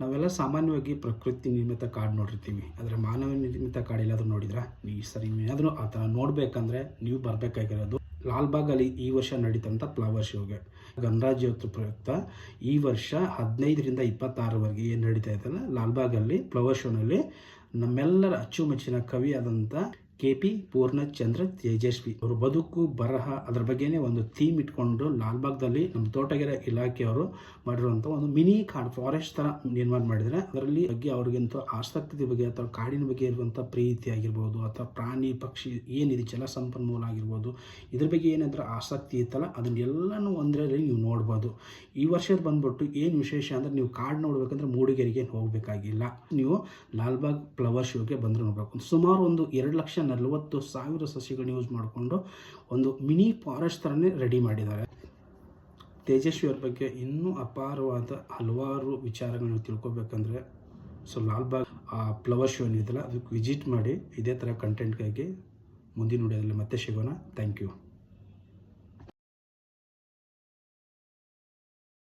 ನಾವೆಲ್ಲ ಸಾಮಾನ್ಯವಾಗಿ ಪ್ರಕೃತಿ ನಿರ್ಮಿತ ಕಾಡು ನೋಡಿರ್ತೀವಿ, ಆದರೆ ಮಾನವ ನಿರ್ಮಿತ ಕಾಡು ಎಲ್ಲಾದರೂ ನೋಡಿದ್ರಾ? ನೀವು ಸರಿ ಏನಾದರೂ ಆ ಥರ ನೋಡಬೇಕಂದ್ರೆ ನೀವು ಬರಬೇಕಾಗಿರೋದು ಲಾಲ್ಬಾಗಲ್ಲಿ ಈ ವರ್ಷ ನಡೀತಂಥ ಫ್ಲವರ್ ಶೋಗೆ. ಗಣರಾಜ್ಯೋತ್ಸವ ಪ್ರಯುಕ್ತ ಈ ವರ್ಷ 15ರಿಂದ 26ರವರೆಗೆ ಏನು ನಡೀತಾ ಇತ್ತಲ್ಲ ಲಾಲ್ಬಾಗಲ್ಲಿ ಫ್ಲವರ್ ಶೋನಲ್ಲಿ ನಮ್ಮೆಲ್ಲರ ಅಚ್ಚುಮೆಚ್ಚಿನ ಕವಿಯಾದಂಥ KP ಪೂರ್ಣಚಂದ್ರ ತೇಜಸ್ವಿ ಅವರು ಬದುಕು ಬರಹ ಅದರ ಬಗ್ಗೆನೇ ಒಂದು ಥೀಮ್ ಇಟ್ಕೊಂಡು ಲಾಲ್ಬಾಗ್ದಲ್ಲಿ ನಮ್ಮ ತೋಟಗಾರಿಕೆ ಇಲಾಖೆಯವರು ಮಾಡಿರುವಂಥ ಒಂದು ಮಿನಿ ಕಾಡು ಫಾರೆಸ್ಟ್ ಥರ ನಿರ್ಮಾಣ ಮಾಡಿದರೆ ಅದರಲ್ಲಿ ಬಗ್ಗೆ ಅವ್ರಿಗಂತೂ ಆಸಕ್ತಿ ಬಗ್ಗೆ ಅಥವಾ ಕಾಡಿನ ಬಗ್ಗೆ ಇರುವಂಥ ಪ್ರೀತಿ ಆಗಿರ್ಬೋದು ಅಥವಾ ಪ್ರಾಣಿ ಪಕ್ಷಿ ಏನಿದೆ ಜಲ ಸಂಪನ್ಮೂಲ ಆಗಿರ್ಬೋದು ಇದ್ರ ಬಗ್ಗೆ ಏನಾದರೂ ಆಸಕ್ತಿ ಇತ್ತಲ್ಲ ಅದನ್ನೆಲ್ಲನೂ ಒಂದರಲ್ಲಿ ನೀವು ನೋಡ್ಬೋದು. ಈ ವರ್ಷದ ಬಂದ್ಬಿಟ್ಟು ಏನು ವಿಶೇಷ ಅಂದರೆ ನೀವು ಕಾಡು ನೋಡ್ಬೇಕಂದ್ರೆ ಮೂಡಿಗೆರೆಗೆ ಹೋಗಬೇಕಾಗಿಲ್ಲ, ನೀವು ಲಾಲ್ಬಾಗ್ ಫ್ಲವರ್ ಶೋಗೆ ಬಂದರೆ ನೋಡಬೇಕು. ಸುಮಾರು ಒಂದು 2,40,000 ಸಸಿಗಳನ್ನ ಯೂಸ್ ಮಾಡಿಕೊಂಡು ಒಂದು ಮಿನಿ ಫಾರೆಸ್ಟ್ ಥರನೇ ರೆಡಿ ಮಾಡಿದ್ದಾರೆ. ತೇಜಸ್ವಿಯವ್ರ ಬಗ್ಗೆ ಇನ್ನೂ ಅಪಾರವಾದ ಹಲವಾರು ವಿಚಾರಗಳನ್ನ ತಿಳ್ಕೊಬೇಕಂದ್ರೆ ಲಾಲ್ಬಾಗ್ ಫ್ಲವರ್ ಶೋ ಏನಿದೆಯಲ್ಲ ಅದಕ್ಕೆ ವಿಸಿಟ್ ಮಾಡಿ. ಇದೇ ಥರ ಕಂಟೆಂಟ್ಗಾಗಿ ಮುಂದಿನ ವಿಡಿಯೋದಲ್ಲಿ ಮತ್ತೆ ಸಿಗೋಣ. Thank you.